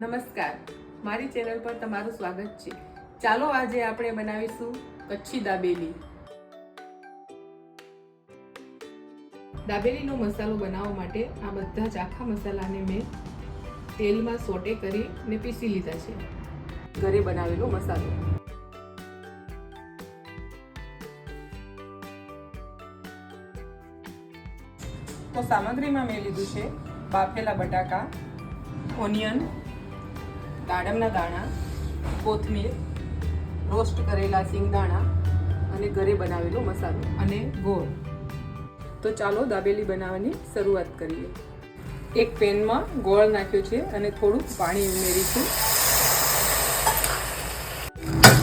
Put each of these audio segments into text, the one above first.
નમસ્કાર, મારી ચેનલ પર તમારું સ્વાગત છે। ચાલો આજે આપણે બનાવીશું કચ્છી દાબેલી। દાબેલીનો મસાલો બનાવવા માટે આ બધા જ આખા મસાલાને મેં તેલમાં સોટે કરીને પીસી લીધા છે। ઘરે બનાવેલો મસાલો। તો સામગ્રીમાં મેં લીધું છે બાફેલા બટાકા, ઓનિયન, દાડમના દાણા, કોથમીર, રોસ્ટ કરેલા સિંગદાણા અને ઘરે બનાવેલો મસાલો અને ગોળ। તો ચાલો દાબેલી બનાવવાની શરૂઆત કરીએ। એક પેનમાં ગોળ નાખ્યો છે અને થોડું પાણી ઉમેરીશું।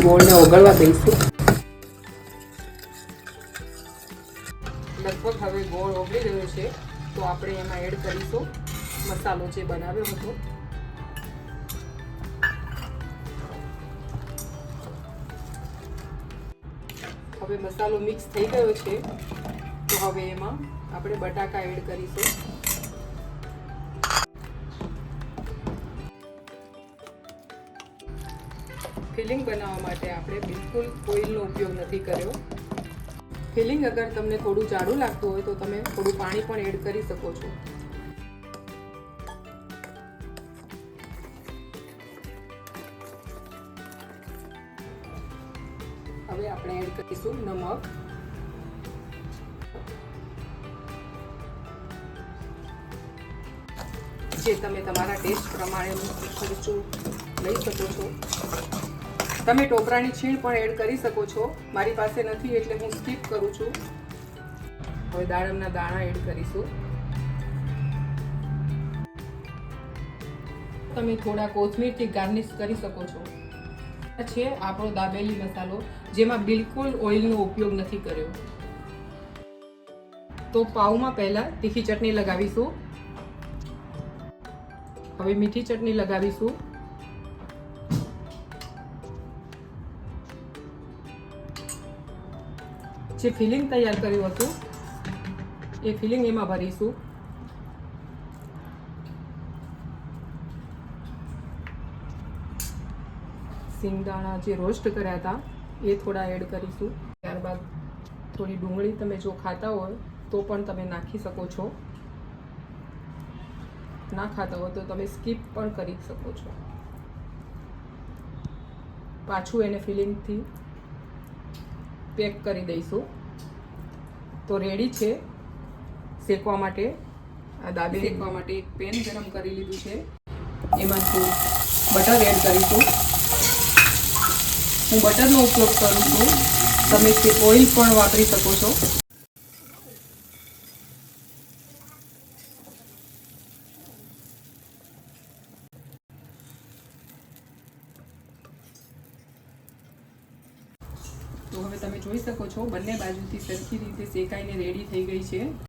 ગોળને ઓગળવા દઈશું। લગભગ હવે ગોળ ઓગળી રહ્યો છે તો આપણે એમાં એડ કરીશું મસાલો જે બનાવ્યો હતો। હવે મસાલો મિક્સ થઈ ગયો છે તો હવે એમાં આપણે બટાકા એડ કરીશું। ફિલિંગ બનાવવા માટે આપણે બિલકુલ ઓઇલનો ઉપયોગ નથી કર્યો। ફિલિંગ અગર તમને થોડું જાડું લાગતું હોય તો તમે થોડું પાણી પણ એડ કરી શકો છો। હવે આપણે એડ કરીશું નમક, જે તમે તમારા ટેસ્ટ પ્રમાણેનું ખર્ચું લઈ શકો છો। તમે ટોપરાની છીણ પણ એડ કરી શકો છો, મારી પાસે નથી એટલે હું સ્કીપ કરું છું। હવે દાડમના દાણા એડ કરીશું। તમે થોડા કોથમીરથી ગાર્નિશ કરી શકો છો। છે આપણો દાબેલી મસાલો, જેમાં બિલકુલ ઓઇલનો ઉપયોગ નથી કર્યો। તો પાવમાં પહેલા તીખી ચટણી લગાવીશું। હવે મીઠી ચટણી લગાવીશું। જે ફિલિંગ તૈયાર કર્યું હતું એ ફિલિંગ એમાં ભરીશું। સિંગદાણા જે રોસ્ટ કર્યા હતા એ થોડા એડ કરીશું। ત્યારબાદ થોડી ડુંગળી તમે જો ખાતા હોય તો પણ તમે નાખી શકો છો, ના ખાતા હોય તો તમે સ્કીપ પણ કરી શકો છો। પાછું એને ફિલિંગથી પેક કરી દઈશું। તો રેડી છે શેકવા માટે। આ દાબેલી શેકવા માટે એક પેન ગરમ કરી લીધું છે, એમાં થોડું બટર એડ કરીશું। હું બટરનો ઉપયોગ કરું છું, તમે ઓઇલ પણ વાપરી શકો છો। તો હવે તમે જોઈ શકો છો બંને બાજુથી સરખી રીતે શેકાઈને રેડી થઈ ગઈ છે।